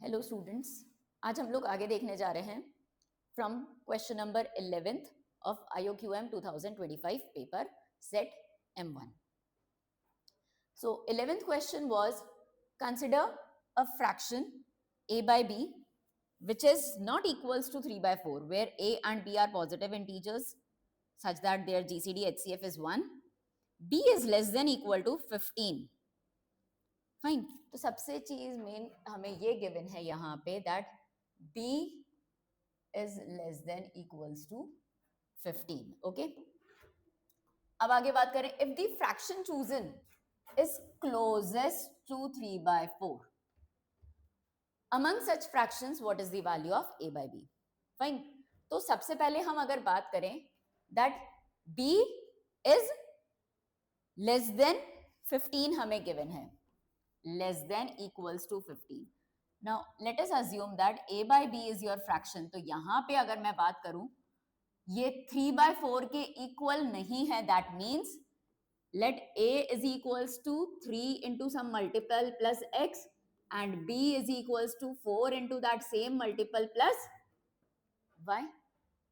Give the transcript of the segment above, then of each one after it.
Hello students, आज हम लोग आगे देखने जा रहे हैं from question number 11th of IOQM 2025 paper set M1. So 11th question was, consider a fraction a by b which is not equals to 3 by 4 where a and b are positive integers such that their GCD HCF is 1, b is less than equal to 15. Fine. तो सबसे चीज main हमें ये given है यहाँ पे that b is less than equals to 15. Okay, अब आगे बात करें. If the fraction chosen is closest to 3 by 4 among such fractions what is the value of a by b. Fine. तो सबसे पहले हम अगर बात करें that b is less then 15 हमें गिवन है, less than equals to 15. Now let us assume that a by b is your fraction. तो यहां पे अगर मैं बात करूं ये 3 by 4 के इक्वल नहीं है, that means let a is equals to 3 into some multiple plus x and b is equals to 4 into that same multiple plus y.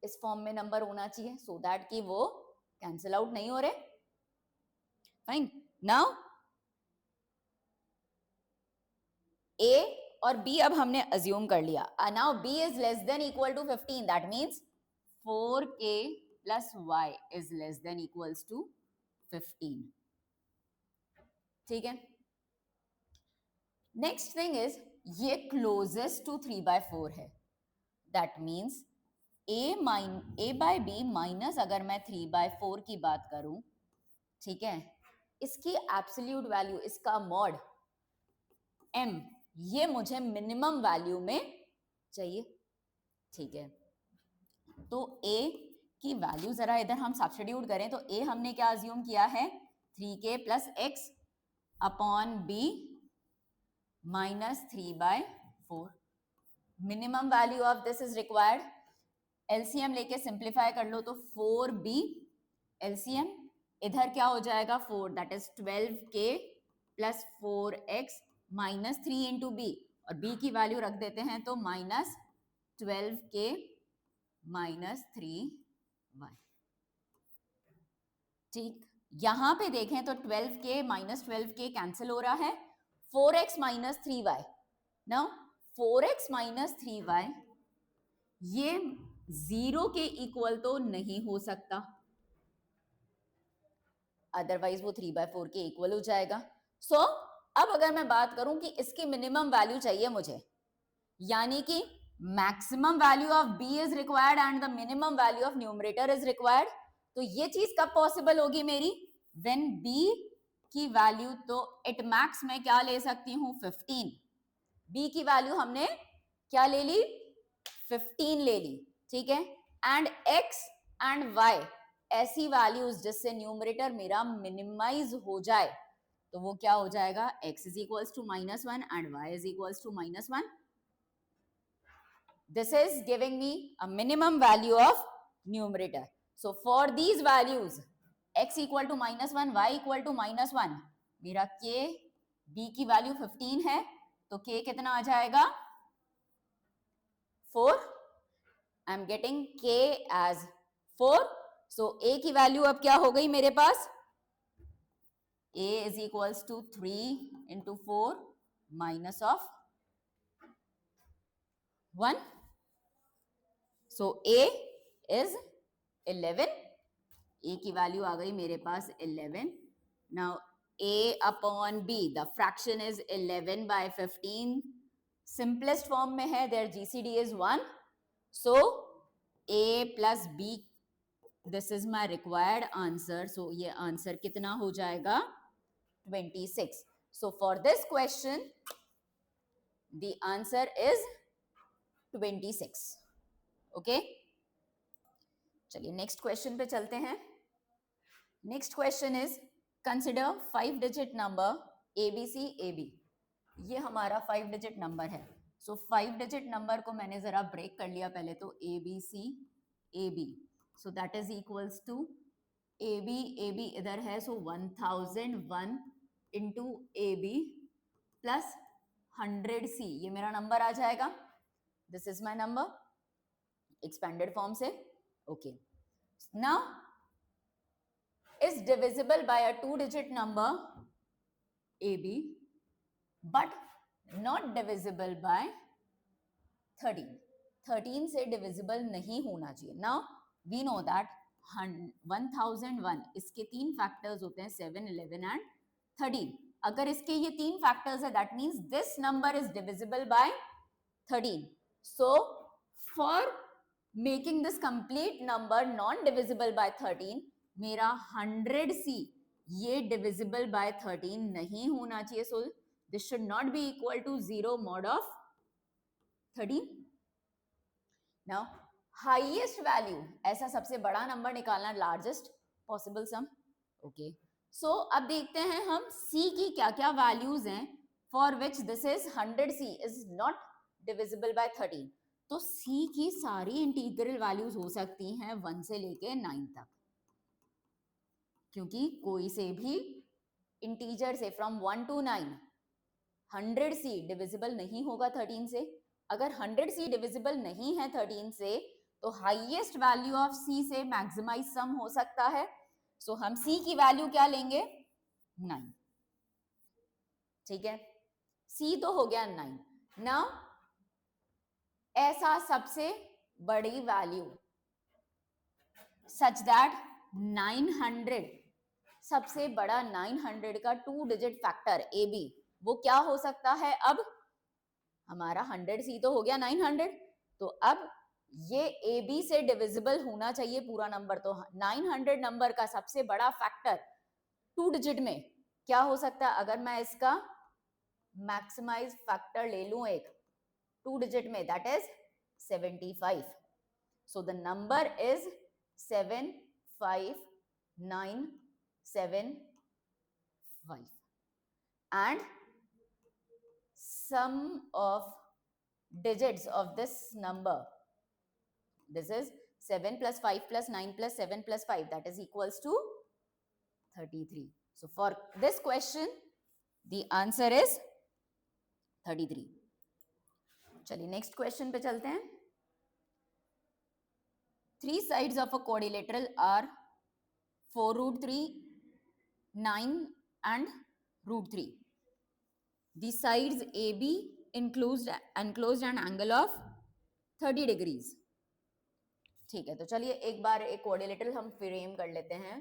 इस फॉर्म में नंबर होना चाहिए so that कि वो कैंसिल आउट नहीं हो रहे. फाइन. नाउ a और b अब हमने अज्यूम कर लिया. Now b is less than equal to 15, that means 4k plus y is less than equals to 15. ठीक है. नेक्स्ट थिंग इज ये क्लोजेस्ट टू 3 by 4 है, that means a by b minus अगर मैं 3 by 4 की बात करूं, ठीक है, इसकी एब्सोल्यूट वैल्यू, इसका मॉड m, ये मुझे मिनिमम वैल्यू में चाहिए. ठीक है. तो a की वैल्यू जरा इधर हम सब्स्टिट्यूट करें तो a हमने क्या अज्यूम किया है 3k plus x upon b minus 3 by 4. Minimum value of this is required. LCM लेके सिंप्लीफाई कर लो तो 4b एलसीएम इधर क्या हो जाएगा 4, that is 12k plus 4x minus 3 into B, और b की वैल्यू रख देते हैं तो माइनस 12k माइनस 3y. ठीक. यहां पे देखें तो 12k माइनस 12k कैंसिल हो रहा है, 4x minus 3y. Now 4x minus 3y ये 0 के इक्वल तो नहीं हो सकता, अदरवाइज वो 3 by 4 के इक्वल हो जाएगा. सो अब अगर मैं बात करूं कि इसकी मिनिमम वैल्यू चाहिए मुझे, यानी कि maximum value of b is required and the minimum value of numerator is required. तो ये चीज कब पॉसिबल होगी मेरी, व्हेन b की वैल्यू तो एट मैक्स में क्या ले सकती हूं 15. b की वैल्यू हमने क्या ले ली 15 ले ली. ठीक है. एंड x एंड y ऐसी वैल्यूज जिससे न्यूमरेटर मेरा मिनिमाइज हो जाए, तो वो क्या हो जाएगा x is equals to -1 and y is equals to -1. This is giving me a minimum value of numerator. So for these values x equal to -1, y equal to -1, मेरा k b की value 15 है तो k कितना आ जाएगा 4. I am getting k as 4. So a की value अब क्या हो गई मेरे पास, a is equals to 3 into 4 minus of 1. So a is 11. a की वैल्यू आ गई मेरे पास 11. Now a upon b, the fraction is 11 by 15. Simplest form में है, their GCD is 1. So a plus b, this is my required answer. So ये answer कितना हो जाएगा 26. So for this question, the answer is 26. Okay? चलिए next question पे चलते हैं. Next question is consider 5 digit number ABCAB. ये हमारा 5 डिजिट नंबर है. सो 5 डिजिट नंबर को मैंने जरा ब्रेक कर लिया पहले तो ABCAB. So that is equals to AB इधर है, सो 1001 into AB plus 100C, ये मेरा नंबर आ जाएगा, this is my number expanded form से. Okay, now is divisible by a 2-digit number AB but not divisible by 13. 13 से divisible नहीं होना चाहिए. Now we know that 1001 इसके तीन फैक्टर्स होते हैं 7, 11 and 13. अगर इसके ये तीन फैक्टर्स है that means this number is divisible by 13. So for making this complete number non-divisible by 13, मेरा 100C ये divisible by 13 नहीं होना चाहिए. So this should not be equal to 0 mod of 13. Now highest value, ऐसा सबसे बड़ा number निकालना, largest possible sum. Okay, so अब देखते हैं हम C की क्या क्या values हैं for which this is 100C is not divisible by 13. तो C की सारी इंटीग्रल वैल्यूज हो सकती हैं 1 से लेके 9 तक, क्योंकि कोई से भी इंटीजर से फ्रॉम 1 to 9 100C डिविजिबल नहीं होगा 13 से. अगर 100C डिविजिबल नहीं है 13 से तो हाईएस्ट वैल्यू ऑफ C से मैक्सिमाइज सम हो सकता है. सो हम C की वैल्यू क्या लेंगे? 9. ठीक है, C तो हो गया 9. नाउ ऐसा सबसे बड़ी वैल्यू सच दैट 900, सबसे बड़ा 900 का 2-digit फैक्टर AB वो क्या हो सकता है? अब हमारा 100C तो हो गया 900, तो अब ये AB से डिविजिबल होना चाहिए पूरा नंबर. तो 900 नंबर का सबसे बड़ा फैक्टर 2-digit में क्या हो सकता है? अगर मैं इसका मैक्सिमाइज फैक्टर ले लूं एक 2-digit में, that is 75. So the number is 75975 and sum of digits of this number, this is 7 plus 5 plus 9 plus 7 plus 5, that is equals to 33. So for this question the answer is 33. चलिए next question पे चलते हैं. 3 sides of a quadrilateral are 4 root 3, 9 and root 3. The sides AB enclosed an angle of 30 degrees. ठीक है, तो चलिए एक बार एक क्वाड्रिलेटरल हम फ्रेम कर लेते हैं.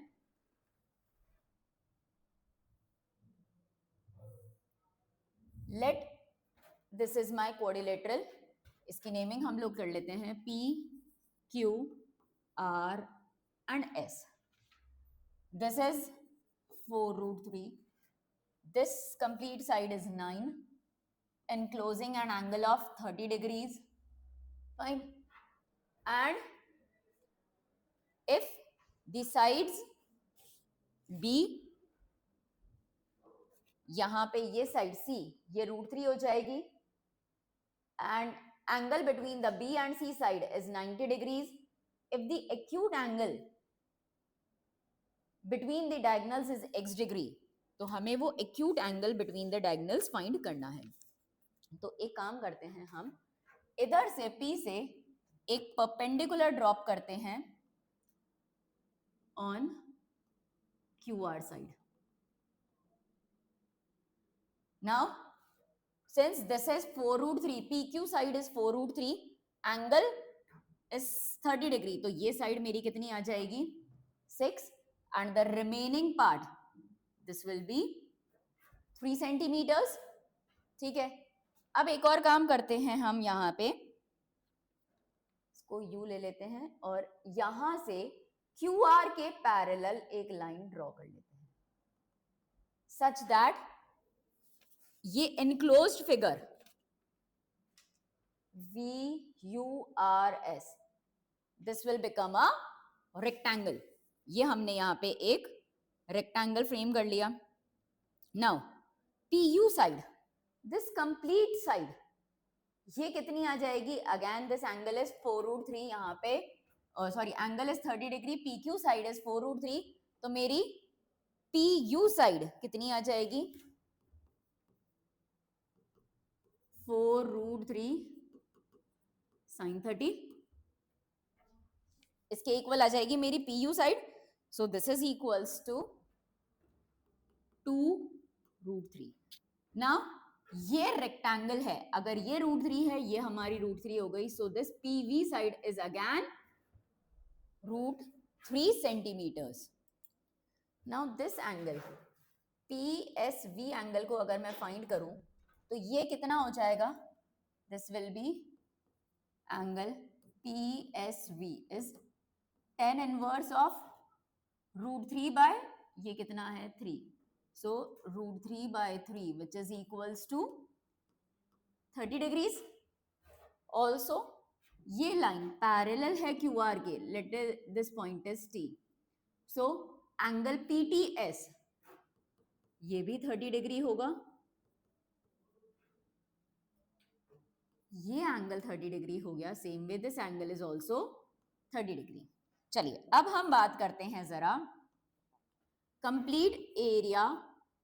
Let this is my quadrilateral. इसकी नेमिंग हम लोग कर लेते हैं P, Q, R and S. This is 4 root 3. This complete side is 9, enclosing an angle of 30 degrees. Fine. And if the sides B, यहां पे ये साइड C ये √3 हो जाएगी, and angle between the B and C side is 90 degrees. If the acute angle between the diagonals is x degree, तो हमें वो acute angle between the diagonals find करना है. तो एक काम करते हैं, हम इधर से P से एक परपेंडिकुलर ड्रॉप करते हैं on QR side. Now since this is 4 root 3, PQ side is 4 root 3, angle is 30 degree, तो ये साइड मेरी कितनी आ जाएगी? 6, and the remaining part this will be 3 centimeters. ठीक है, अब एक और काम करते हैं, हम यहाँ पे इसको U ले लेते हैं और यहां से QR के पैरेलल एक लाइन ड्रॉ कर लेते हैं such that ये enclosed figure VURS this will become a rectangle. ये हमने यहाँ पे एक रेक्टेंगल फ्रेम कर लिया. Now PU side, this complete side ये कितनी आ जाएगी? Again this angle is 4 root 3, यहाँ पे sorry angle is 30 degree, PQ side is 4 root 3, तो मेरी PU साइड कितनी आ जाएगी? 4√3 sin 30, इसके इक्वल आ जाएगी मेरी PU side. So this is equals to 2√3. Now ये रेक्टेंगल है, अगर ये √3 है, ये हमारी √3 हो गई. So this PV side is again √3 centimetres. Now this angle PSV angle को अगर मैं फाइंड करूं तो ये कितना हो जाएगा? This will be angle PSV is tan inverse of √3 by ये कितना है 3. So √3 by 3 which is equals to 30 degrees. Also ये लाइन पैरेलल है QR के, let this point is T. So angle PTS ये भी 30 डिग्री होगा, ये एंगल 30 डिग्री हो गया. Same way this angle is also 30 degree. चलिए अब हम बात करते हैं जरा complete area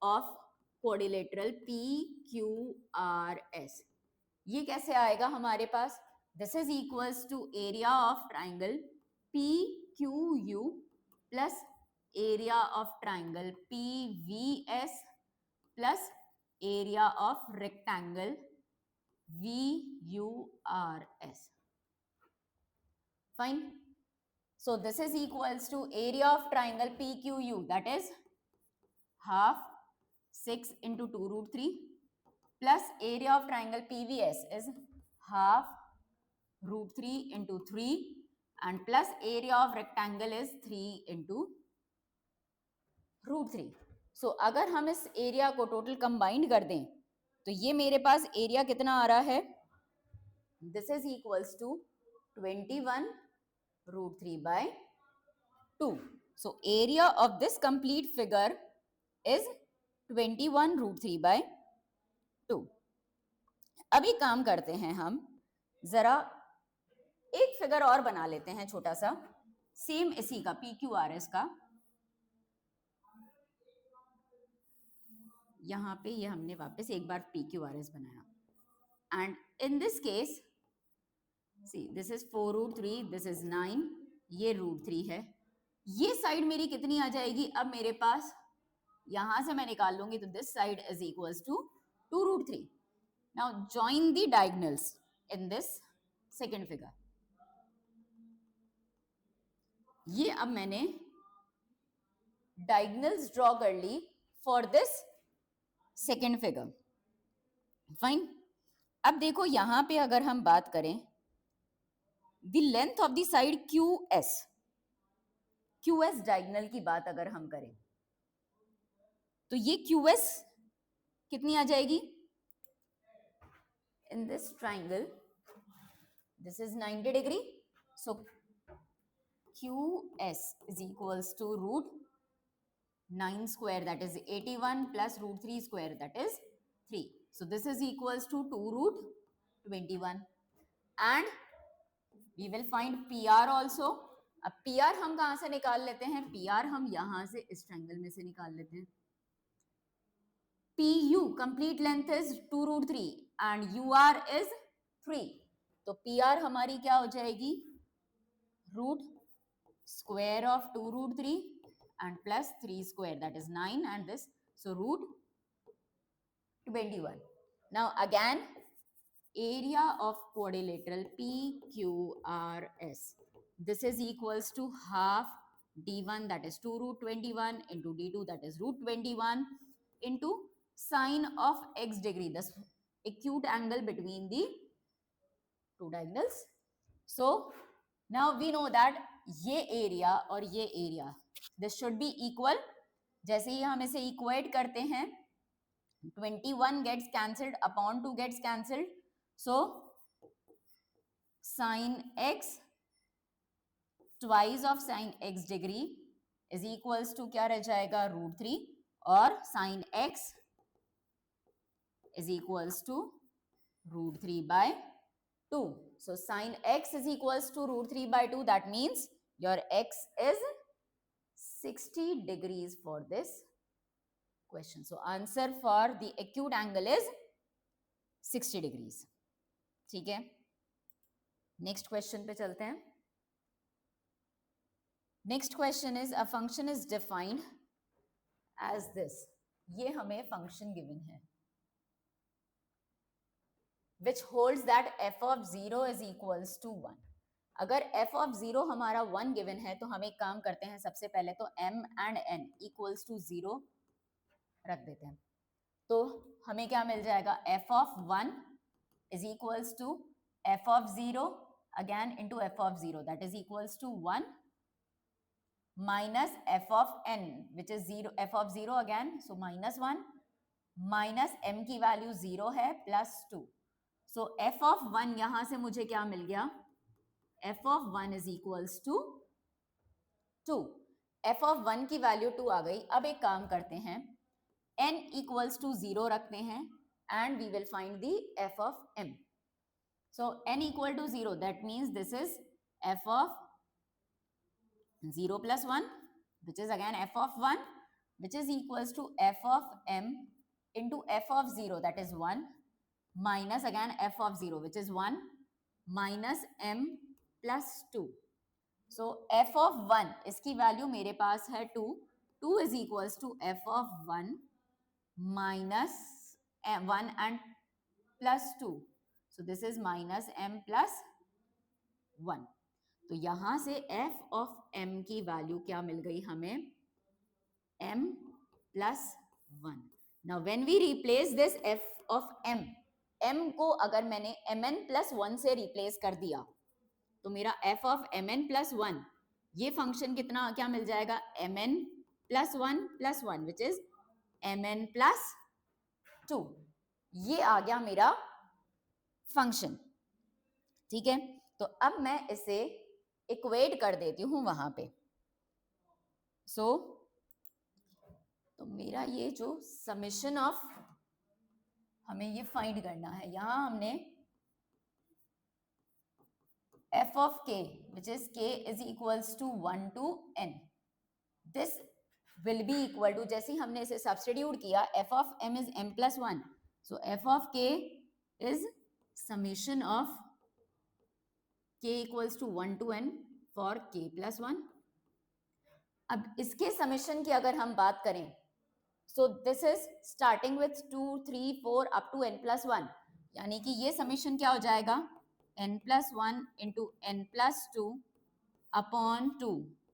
of quadrilateral PQRS. ये कैसे आएगा हमारे पास? This is equals to area of triangle PQU plus area of triangle PVS plus area of rectangle VURS. Fine. So this is equals to area of triangle PQU, that is half 6 into 2√3 plus area of triangle PVS is half √3 into 3 and plus area of rectangle is 3 into √3. So अगर हम इस area को total combined कर दें तो ये मेरे पास area कितना आ रहा है? This is equals to 21√3 by 2. So area of this complete figure is 21√3 by 2. अभी काम करते हैं हम, जरा एक फिगर और बना लेते हैं छोटा सा, सेम इसी का PQRS का. यहां पे ये हमने वापस एक बार PQRS बनाया and in this case see this is 4√3, this is 9, ये √3 है. ये साइड मेरी कितनी आ जाएगी? अब मेरे पास यहां से मैं निकाल लूंगी तो this side is equals to 2√3. Now join the diagonals in this second figure. ये अब मैंने डायगोनल्स ड्रॉ कर ली for this second figure. Fine. अब देखो यहां पे अगर हम बात करें the length of the side QS diagonal की बात अगर हम करें तो ये QS कितनी आ जाएगी? In this triangle this is 90 degree. So QS is equals to √9 square, that is 81 plus √3 square, that is 3. So this is equals to 2√21 and we will find PR also. अब PR हम कहां से निकाल लेते हैं? PR हम यहां से इस ट्राइंगल में से निकाल लेते हैं. PU complete length is 2√3 and UR is 3. तो PR हमारी क्या हो जाएगी? Root square of 2√3 and plus 3 square, that is 9, and this, so √21. Now again area of quadrilateral PQRS, this is equals to half D1, that is 2√21 into D2, that is √21 into sine of x degree, the acute angle between the two diagonals. So now we know that ये area और ये area this should be equal. जैसे ही हम इसे equate करते हैं 21 gets cancelled upon 2 gets cancelled. So sine x twice of sine x degree is equals to क्या रह जाएगा? √3 और sine x is equals to √3 by 2. So sin x is equals to √3 by 2. That means your x is 60 degrees for this question. So answer for the acute angle is 60 degrees. ठीक है, next question पे चलते हैं। Next question is a function is defined as this. ये हमें function given है which holds that f of 0 is equals to 1। अगर f of 0 हमारा 1 गिवन है तो हम एक काम करते हैं, सबसे पहले तो m and n equals to 0 रख देते हैं। तो हमें क्या मिल जाएगा, f of 1 is equals to f of 0 again into f of 0 that is equals to 1 minus f of n which is 0, f of 0 again so minus 1 minus m की value 0 है plus 2। So f of 1 यहां से मुझे क्या मिल गया, f of 1 is equals to 2। f of 1 की value 2 आ गई। अब एक काम करते हैं, n equals to 0 रखते हैं and we will find the f of m। so n equal to 0 that means this is f of 0 plus 1 which is again f of 1 which is equals to f of m into f of 0 that is 1 minus again f of 0 which is 1 minus m plus 2। so f of 1 इसकी value मेरे पास है 2 is equals to f of 1 minus 1 and plus 2 so this is minus m plus 1। तो यहां से f of m की value क्या मिल गई हमें, m plus 1। now when we replace this f of m, m को अगर मैंने mn plus 1 से रिप्लेस कर दिया तो मेरा f of mn plus 1 ये फंक्शन कितना क्या मिल जाएगा, mn plus 1 plus 1 which is mn plus 2। ये आ गया मेरा फंक्शन। ठीक है, तो अब मैं इसे इक्वेट कर देती हूं वहां पे। तो मेरा ये जो समेशन ऑफ हमें ये फाइंड करना है, यहां हमने f of k which is k is equals to 1 to n this will be equal to, जैसे हमने इसे सब्स्टिट्यूट किया, f of m is m plus 1 so f of k is summation of k equals to 1 to n for k plus 1। अब इसके summation की अगर हम बात करें so this is starting with 2 3 4 up to n plus 1 यानी कि ये समेशन क्या हो जाएगा, n plus 1 into n plus 2 upon 2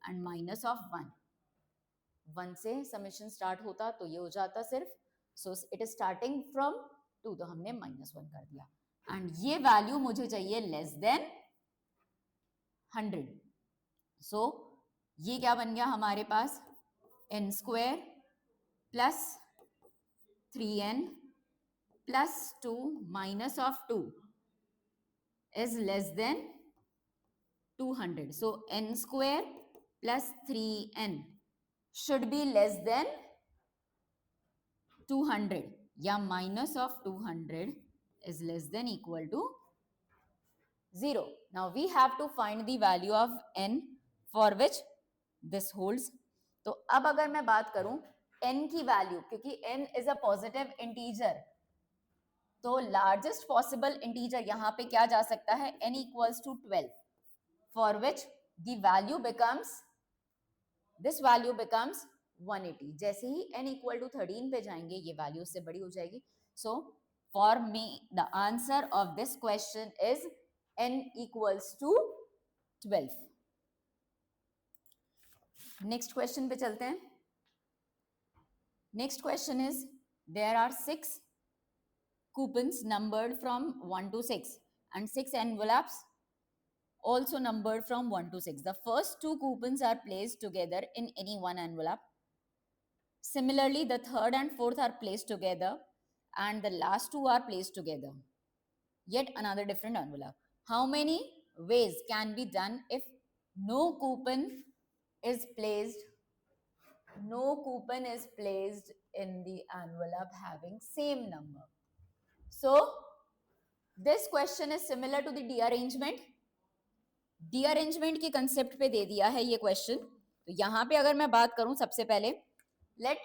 and minus of 1। 1 से समेशन स्टार्ट होता तो ये हो जाता सिर्फ, so it is starting from 2 तो हमने minus 1 कर दिया and ये वैल्यू मुझे चाहिए लेस देन 100। so ये क्या बन गया हमारे पास, n square plus 3n plus 2 minus of 2 is less than 200। so n square plus 3n should be less than 200 या minus of 200 is less than equal to 0। now we have to find the value of n for which this holds। तो अब अगर मैं बात करूं n की value, क्योंकि n is a positive integer तो लार्जेस्ट पॉसिबल इंटीजर यहां पे क्या जा सकता है, n equals to 12 for which the value becomes, this value becomes 180। जैसे ही n equal to 13 पे जाएंगे ये वैल्यू उससे बड़ी हो जाएगी। so for me the answer of this question is n equals to 12। Next question पे चलते हैं। Next question is there are 6 coupons numbered from 1 to 6 and 6 envelopes also numbered from 1 to 6. The first 2 coupons are placed together in any one envelope. Similarly, the third and fourth are placed together and the last 2 are placed together. Yet another different envelope. How many ways can be done if no coupon is placed in the envelope having same number? So this question is similar to the de-arrangement. de-arrangement की concept पे दे दिया है ये question. तो यहां पे अगर मैं बात करूं, सबसे पहले let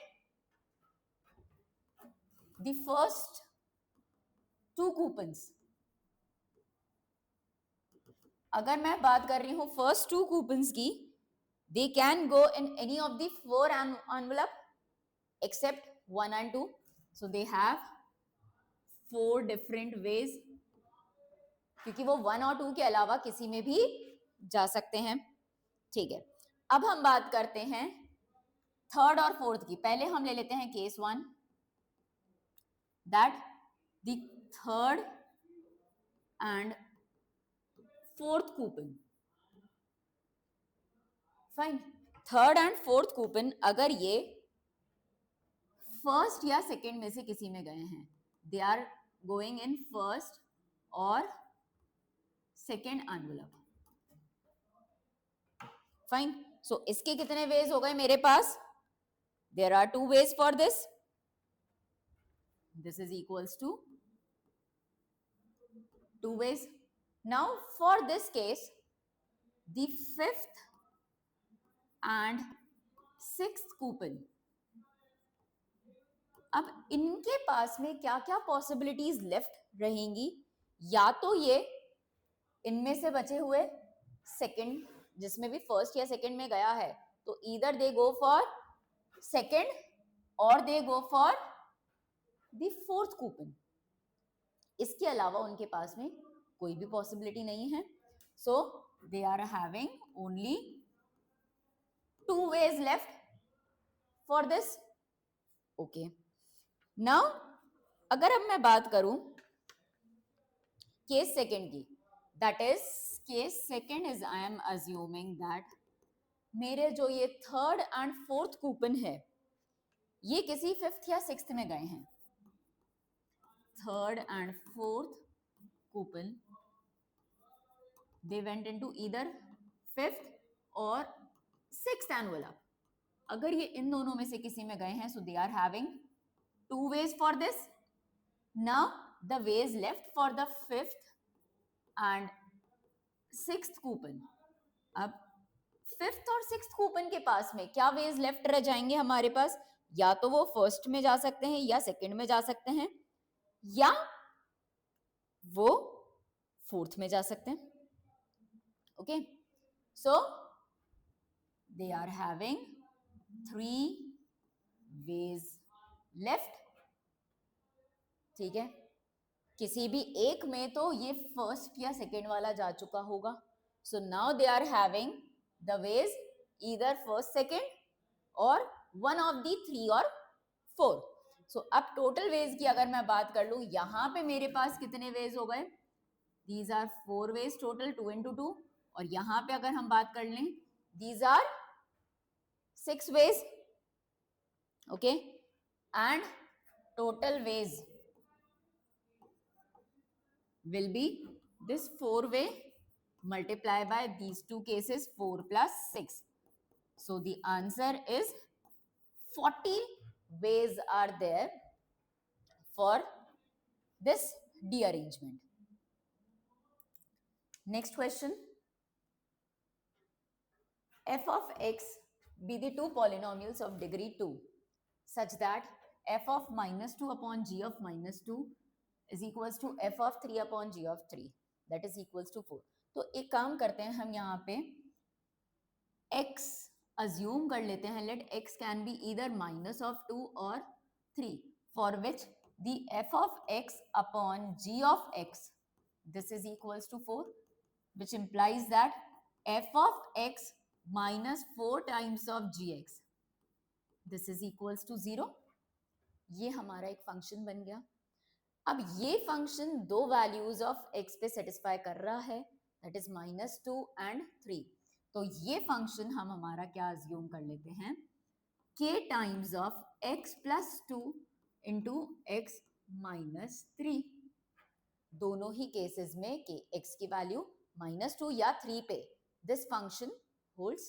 the first 2 कूपन्स, अगर मैं बात कर रही हूं फर्स्ट 2 कूपन्स की, they can go in any of the 4 envelope except 1 and 2, so they have 4 different ways, क्योंकि वो 1 और 2 के अलावा किसी में भी जा सकते हैं। ठीक है, अब हम बात करते हैं थर्ड और फोर्थ की। पहले हम ले लेते हैं case 1, that the third and fourth coupon, fine, third and fourth coupon अगर ये फर्स्ट या सेकेंड में से किसी में गए हैं, they are going in first और सेकेंड एनवेलप, फाइन। सो इसके कितने वेज हो गए मेरे पास? There are 2 ways for this, this is equals to 2 ways. Now for this case, the 5th and 6th coupon, अब इनके पास में क्या क्या पॉसिबिलिटीज लेफ्ट रहेंगी? या तो ये इनमें से बचे हुए सेकंड, जिसमें भी फर्स्ट या सेकंड में गया है, तो either they go for second और they go for the fourth coupon. इसके अलावा उनके पास में कोई भी पॉसिबिलिटी नहीं है, so they are having only 2 ways left for this. Okay, now अगर अब मैं बात करूं केस सेकेंड की, that is case second is I am assuming that मेरे जो ये थर्ड एंड फोर्थ कूपन है, ये किसी 5th या 6th में गए हैं। Third and fourth coupon, they went into either 5th और 6th envelope। अगर ये इन दोनों में से किसी में गए हैं, so they are having 2 ways for this. Now the ways left for the 5th and 6th coupon, अब 5th और 6th कूपन के पास में क्या वेज लेफ्ट रह जाएंगे हमारे पास? या तो वो फर्स्ट में जा सकते हैं या सेकंड में जा सकते हैं, या वो फोर्थ में जा सकते हैं। Okay, so they are having 3 ways left. ठीक है, किसी भी एक में तो ये फर्स्ट या सेकेंड वाला जा चुका होगा, so now they are having the ways either first second और वन ऑफ दी 3 और 4। सो अब टोटल वेज की अगर मैं बात कर लूं, यहां पे मेरे पास कितने वेज हो गए? These are 4 ways total, 2 into 2, और यहां पे अगर हम बात कर लें, these are 6 ways. Okay, and total ways will be this 4 way multiply by these 2 cases, 4 plus 6. So the answer is 40 ways are there for this D arrangement. Next question. F of x be the 2 polynomials of degree 2 such that f of minus 2 upon g of minus 2 is equals to f of 3 upon g of 3, that is equals to 4. तो एक काम करते हैं हम यहाँ पे x assume कर लेते हैं, let x can be either minus of 2 or 3, for which the f of x upon g of x, this is equals to 4, which implies that f of x minus 4 times of gx, this is equals to 0. ये हमारा एक function बन गया। अब ये function 2 values of x पे satisfy कर रहा है, दैट इज -2 and 3। तो ये फंक्शन हम हमारा क्या अज्यूम कर लेते हैं, k times of x plus 2 into x minus 3। दोनों ही केसेस में k x की वैल्यू -2 या 3 पे दिस फंक्शन होल्ड्स।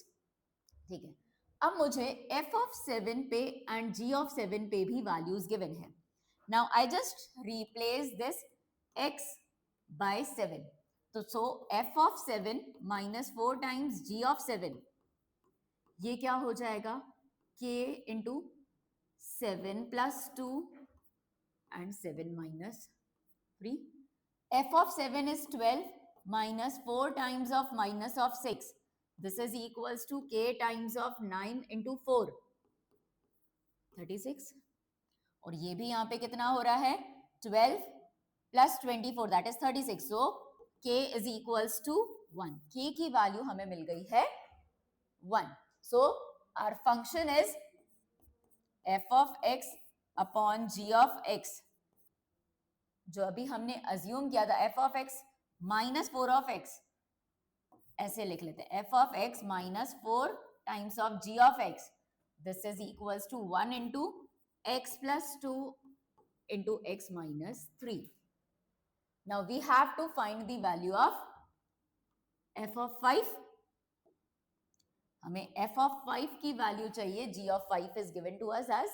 ठीक है, अब मुझे f of 7 पे एंड g of 7 पे भी वैल्यूज गिवन है। Now I just replace this x by 7, तो सो f of 7 minus 4 times g of 7, ये क्या हो जाएगा, k into 7 plus 2 and 7 minus 3. F of 7 is 12 minus 4 times of minus of 6. This is equals to k times of 9 into 4. 36. और ये भी यहाँ पे कितना हो रहा है 12 plus 24 that is 36. So k is equals to 1. k की वैल्यू हमें मिल गई है 1. So our function is f of x upon g of x. जो अभी हमने अज्यूम किया था f of x minus 4 of x, ऐसे लिख लेते हैं f of x minus 4 times of g of x. This is equals to 1 into x plus 2 into x minus 3. Now we have to find the value of f of 5. हमें f of 5 की value चाहिए. g of 5 is given to us as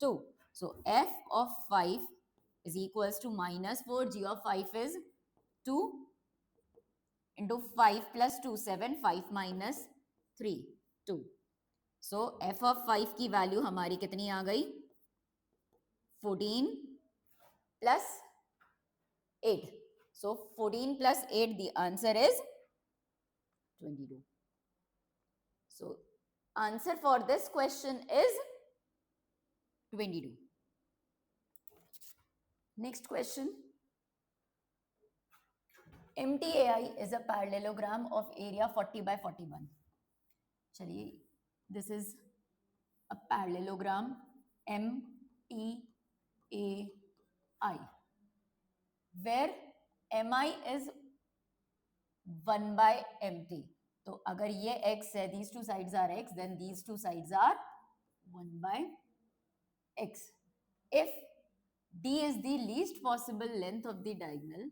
2. So f of 5 is equals to minus 4. g of 5 is 2 into 5 plus 2, 7. 5 minus 3, 2. So f of 5 की value हमारी कितनी आ गई 14 plus 8. So 14 plus 8, the answer is 22. So answer for this question is 22. Next question. MTAI is a parallelogram of area 40 by 41. चलिए, this is a parallelogram MTAI where MI is 1 by MT. तो अगर ये x है, these two sides are x, then these two sides are 1 by x. If D is the least possible length of the diagonal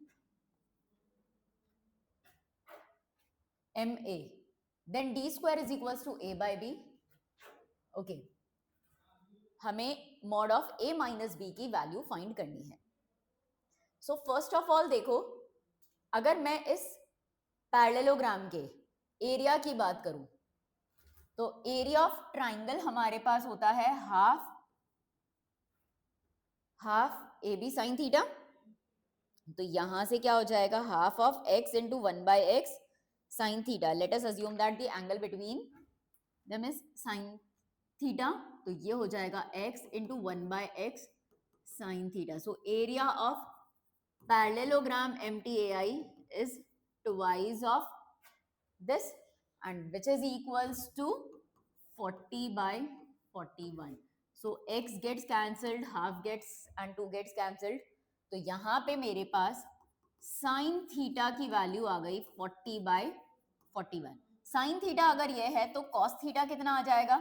MA, then D square is equals to A by B. Okay. हमें mod of A minus B की value find करनी है. So first of all देखो, अगर मैं इस parallelogram के area की बात करूं तो एरिया ऑफ ट्राइंगल हमारे पास होता है half A B sine theta. तो यहां से क्या हो जाएगा half of x into 1 by x sine theta. Let us assume that the angle between them is sine theta. तो ये हो जाएगा x into 1 by x sine theta. So area of parallelogram MTAI is twice of this and which is equals to 40 by 41. So x gets cancelled, half gets and 2 gets cancelled. तो यहाँ पे मेरे पास sine theta की value आ गई 40 by 41. Sine theta अगर ये है तो कॉस थीटा कितना आ जाएगा?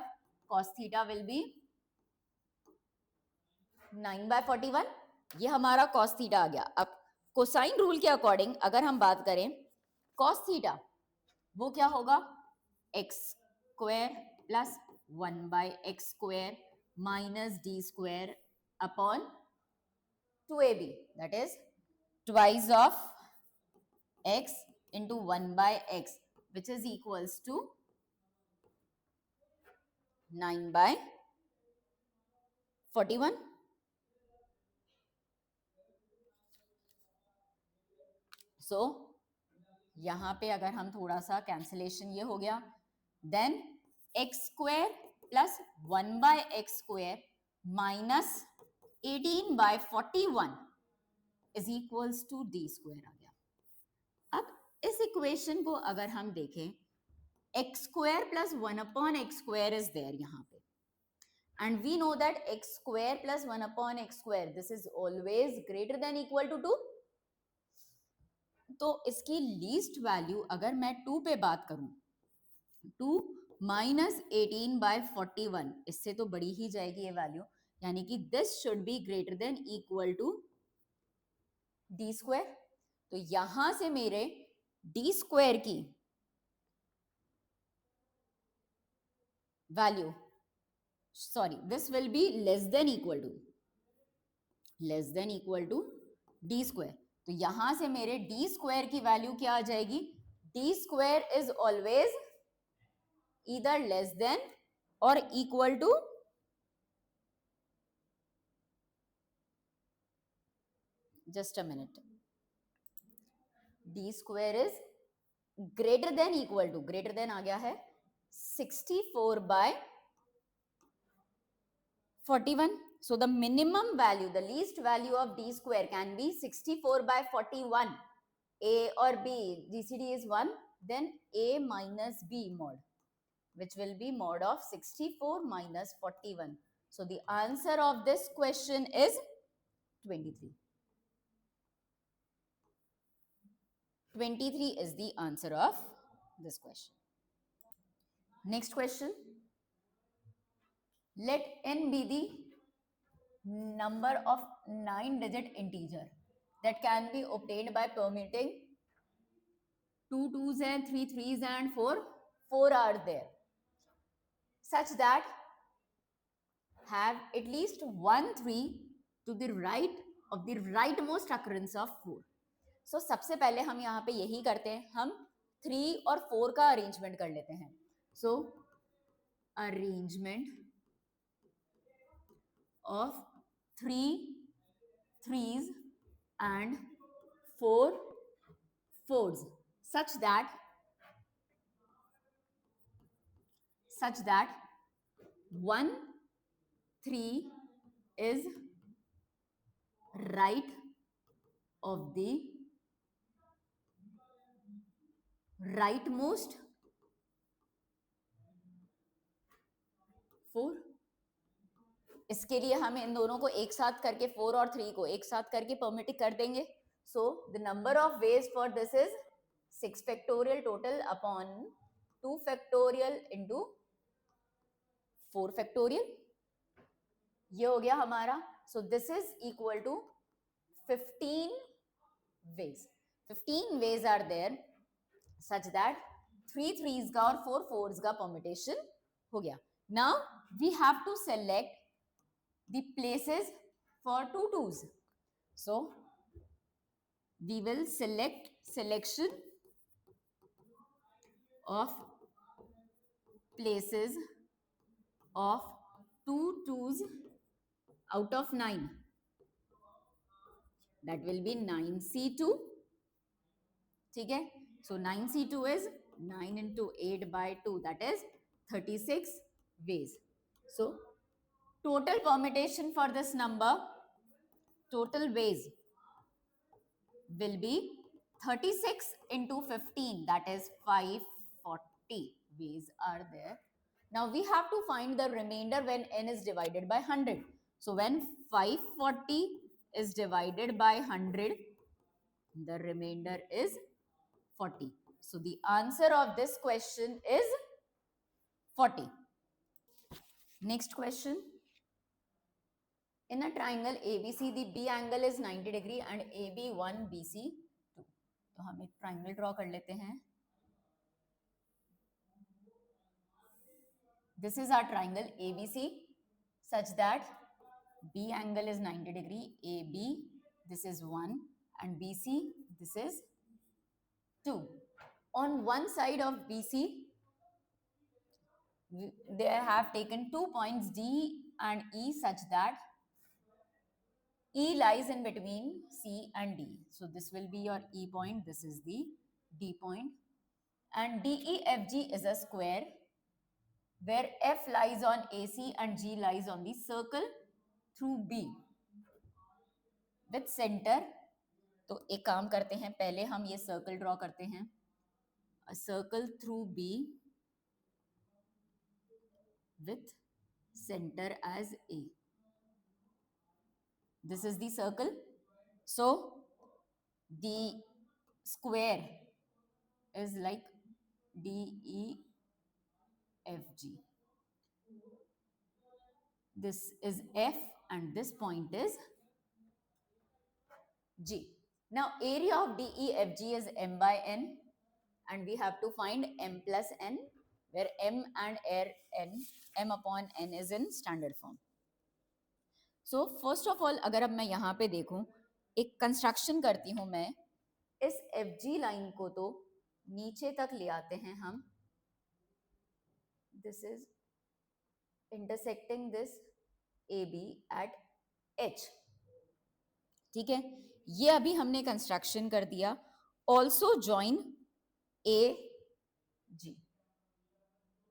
Cos theta will be 9 by 41. ये हमारा कॉस थीटा आ गया. अब कोसाइन रूल के अकॉर्डिंग अगर हम बात करें कॉस थीटा वो क्या होगा x square plus 1 by x square minus d square upon 2ab, that is twice of x into 1 by x, which is equals to 9 by 41. So यहाँ पे अगर हम थोड़ा सा कैंसिलेशन ये हो गया, then x square plus 1 by x square minus 18 by 41 is equals to d square आ गया. अब इस इक्वेशन को अगर हम देखें x square plus 1 upon X square is there यहाँ पे and we know that x square plus 1 upon x square this is always greater than equal to 2. तो इसकी लीस्ट वैल्यू अगर मैं 2 पे बात करूं 2 माइनस 18 बाय 41 इससे तो बड़ी ही जाएगी ये वैल्यू, यानी कि this should be greater than equal to d square. तो यहां से मेरे डी स्क्वायर की value this will be less than equal to d square. तो यहां से मेरे डी स्क्वायर की वैल्यू क्या आ जाएगी? D square is always either less than और equal to just a minute. D square is greater than equal to, greater than आ गया है 64 by 41. So the minimum value, the least value of d square can be 64 by 41. A or B, GCD is 1, then A minus B mod, which will be mod of 64 minus 41. So the answer of this question is 23. 23 is the answer of this question. Next question. Let n be the number of 9-digit integer that can be obtained by permuting 2 2s and 3 3s and 4 are there, such that have at least 1 3 to the right of the rightmost occurrence of 4. So सबसे पहले हम यहाँ पे यही करते हैं, हम 3 और 4 का अरेंजमेंट कर लेते हैं. So arrangement of 3 3s and 4 4s such that 1 3 is right of the rightmost 4. इसके लिए हम इन दोनों को एक साथ करके 4 और 3 को एक साथ करके परमिट कर देंगे. So the number of ways for this is 6 factorial total upon 2 factorial into 4 factorial. ये हो गया हमारा. सो this is equal to 15 ways. 15 ways are there such that 3 3s का और 4 4s का permutation हो गया. Now we have to select the places for 2 2s. So we will select selection of places of 2 2s out of 9. That will be 9C2. ठीक है. So 9C2 is 9 into 8 by 2, that is 36 ways. So total permutation for this number, total ways will be 36 into 15, that is 540 ways are there. Now we have to find the remainder when n is divided by 100. So when 540 is divided by 100, the remainder is 40. So the answer of this question is 40. Next question. In a triangle ABC, the B angle is 90 degree and AB 1 BC 2. तो हम एक triangle draw कर लेते हैं. This is our triangle ABC such that B angle is 90 degree, AB this is 1 and BC this is 2. On one side of BC, they have taken 2 points D and E such that E lies in between C and D. So this will be your E point, this is the D point. And DEFG is a square where F lies on AC and G lies on the circle through B with center. तो एक काम करते हैं, पहले हम ये circle draw करते हैं. A circle through B with center as A. This is the circle. So the square is like DEFG. This is F and this point is G. Now area of DEFG is M by N and we have to find M plus N, where M and M upon N is in standard form. So first of all, अगर अब मैं यहाँ पे देखूं, एक construction करती हूँ मैं. इस FG लाइन को तो नीचे तक ले आते हैं हम. This is intersecting this AB at H. ठीक है, ये अभी हमने कंस्ट्रक्शन कर दिया ऑल्सो ज्वाइन ए जी,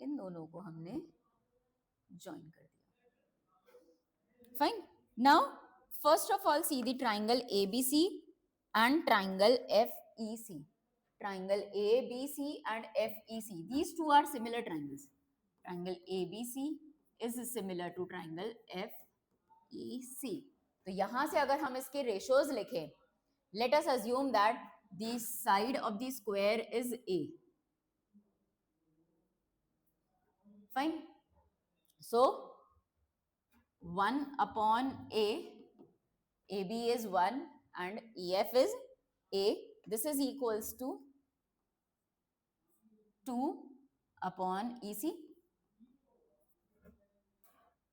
इन दोनों को हमने ज्वाइन कर दिया. Fine. Now first of all see the triangle ABC and triangle FEC. Triangle ABC and FEC, these two are similar triangles. Triangle ABC is similar to triangle FEC. तो यहां से अगर हम इसके रेशियोज लिखें, let us assume that the side of the square is A. Fine. So 1 upon A, AB is 1 and EF is A. This is equals to 2 upon EC.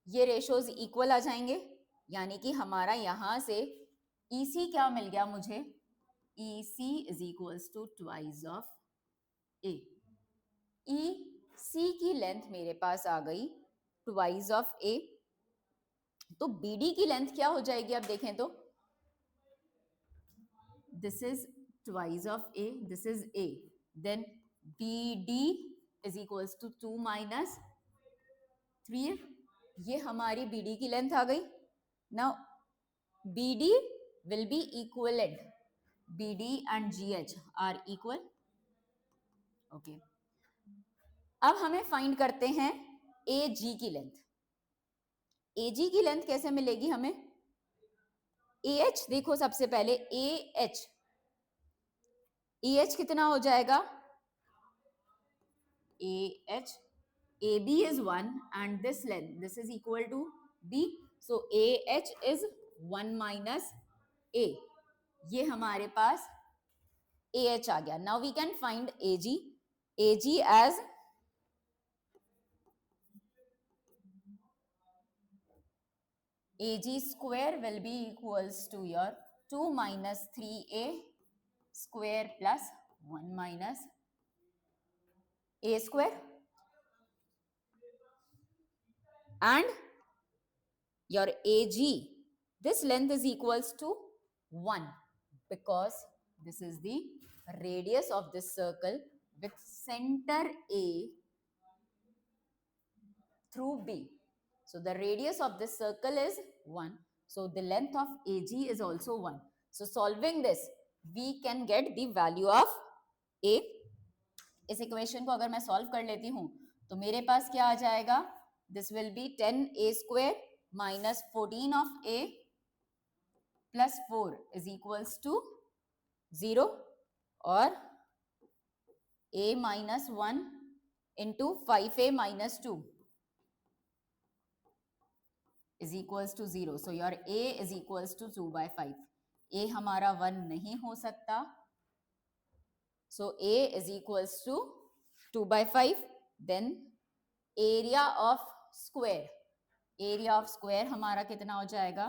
ये ratios equal आ जाएंगे, यानी कि हमारा यहां से EC क्या मिल गया मुझे, EC is equals to twice of A. EC की लेंथ मेरे पास आ गई twice of A. तो BD की लेंथ क्या हो जाएगी, अब देखें तो this is twice of A, this is A, then BD is equals to 2 minus 3. ये हमारी BD की लेंथ आ गई. Now BD will be equivalent. BD and GH are equal. Okay. अब हमें फाइंड करते हैं AG की लेंथ. AG की लेंथ कैसे मिलेगी हमें? AH देखो सबसे पहले AH कितना हो जाएगा? AH, AB is 1 and this length, this is equal to B. So AH is 1 minus A. ये हमारे पास AH आ गया. Now we can find AG. AG as AG square will be equals to your 2 minus 3A square plus 1 minus A square. And your AG, this length is equals to 1 because this is the radius of this circle with center A through B. So the radius of this circle is 1. So the length of AG is also 1. So solving this, we can get the value of A. इस equation को अगर मैं solve कर लेती हूं तो मेरे पास क्या आ जाएगा, this will be 10A square minus 14 of A plus 4 is equals to 0 और A minus 1 into 5A minus 2 is equals to 0. So your A is equals to 2 by 5. A हमारा 1 नहीं हो सकता. So A is equals to 2 by 5. Then area of square. Area of square हमारा कितना हो जाएगा?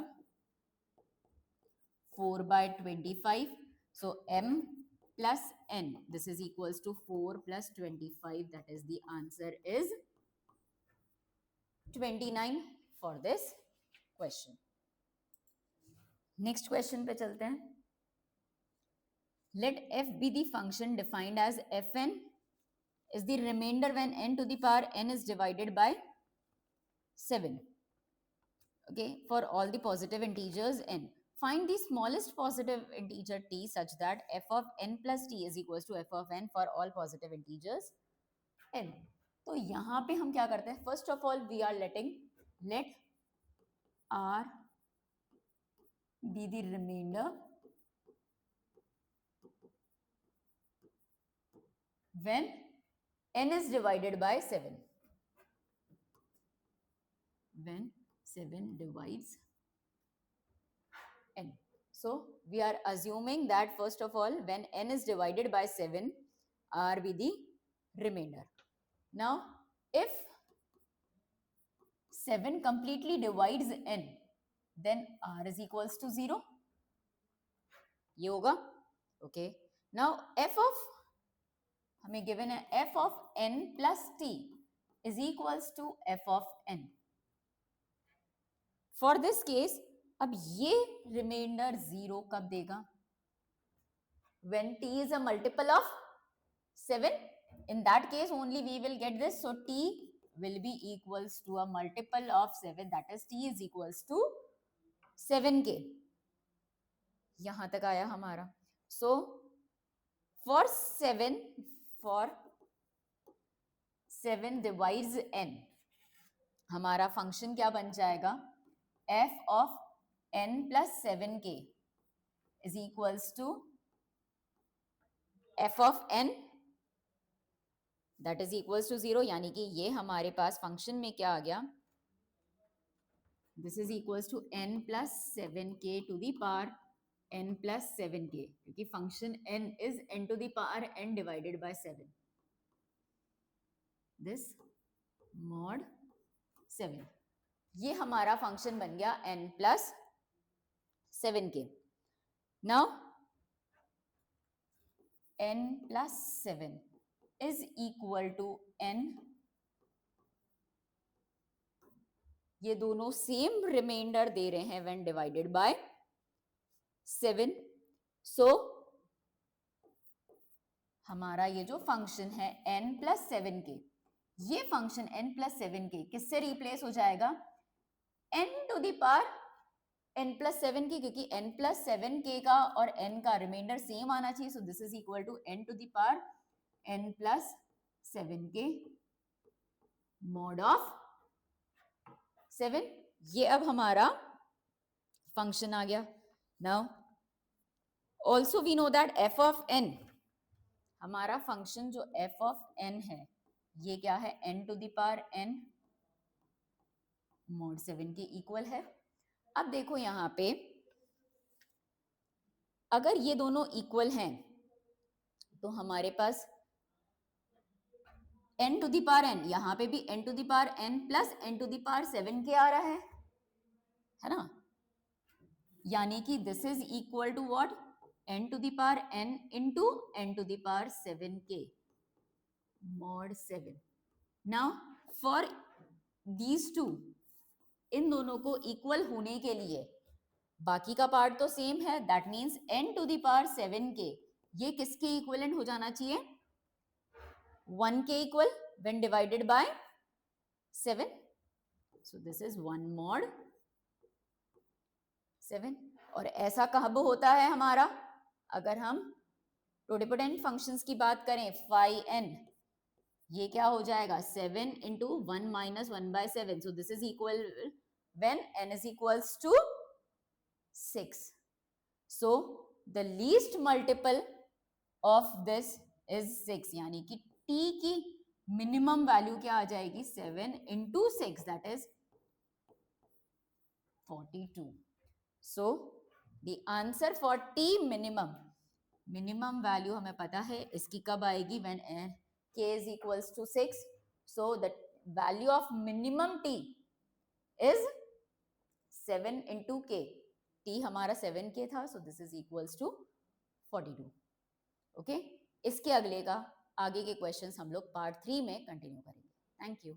4 by 25. So M plus N. This is equals to 4 plus 25. That is the answer is 29 for this question. Next question पे चलते हैं. Let f be the function defined as fn is the remainder when n to the power n is divided by 7. Okay, for all the positive integers n. Find the smallest positive integer t such that f of n plus t is equals to f of n for all positive integers n. तो यहाँ पे हम क्या करते हैं? First of all, we are let r be the remainder when n is divided by 7. When 7 divides n. So we are assuming that first of all, when n is divided by 7, r be the remainder. Now, if 7 completely divides n, then r is equals to 0. ये होगा. Okay. Now, हमें given है f of n plus t is equals to f of n. For this case, अब ये reminder 0 कब देगा? when t is a multiple of 7, in that case only we will get this. So t will be equals to a multiple of 7, that is t is equals to 7k. यहां तक आया हमारा. So for 7 divides n, हमारा function क्या बन जाएगा, f of n plus 7k is equals to f of n that is equals to 0. यानी कि ये हमारे पास फंक्शन में क्या आ गया, this is equals to n plus 7k to the power n plus 7k, क्योंकि function n is n to the power n divided by 7. this mod 7, ये हमारा फंक्शन बन गया n plus 7k. now n plus 7 is equal to n, ये दोनों same reminder दे रहे हैं when divided by 7. so हमारा ये जो फंक्शन है n plus 7k, ये फंक्शन n plus 7k किससे रिप्लेस हो जाएगा, n to the power n plus 7k, क्योंकि n plus 7k का और n का रिमाइंडर सेम आना चाहिए. so this is equal to n to the power n plus 7k mod of 7. ये अब हमारा फंक्शन आ गया. now also we know that f of n, हमारा फंक्शन जो f of n है ये क्या है, n to the power n mod 7 के इक्वल है. अब देखो यहाँ पे अगर ये दोनों इक्वल हैं तो हमारे पास n to the power n, यहाँ पे भी n to the power n plus n to the power 7k आ रहा है ना. यानी कि this is equal to what, n to the power n into n to the power 7k mod 7. now for these two, इन दोनों को equal होने के लिए बाकी का पार्ट तो सेम है, that means n to the power 7k ये किसके इक्विवेलेंट हो जाना चाहिए, 1k equal when divided by 7. so this is 1 mod 7. और ऐसा कब होता है हमारा, अगर हम टोटिपोटेंट फंक्शंस की बात करें, phi n ये क्या हो जाएगा, 7 into 1 minus 1 by 7. so this is equal when n is equals to 6. so the least multiple of this is 6, यानी कि t की मिनिमम वैल्यू क्या आ जाएगी, 7 into 6 that is 42. so the answer for t minimum value हमें पता है इसकी कब आएगी, when k is equals to 6. so the value of minimum t is 7 into k. t हमारा 7k था, so this is equals to 42. Okay इसके आगे के क्वेश्चंस हम लोग पार्ट 3 में कंटिन्यू करेंगे. Thank you.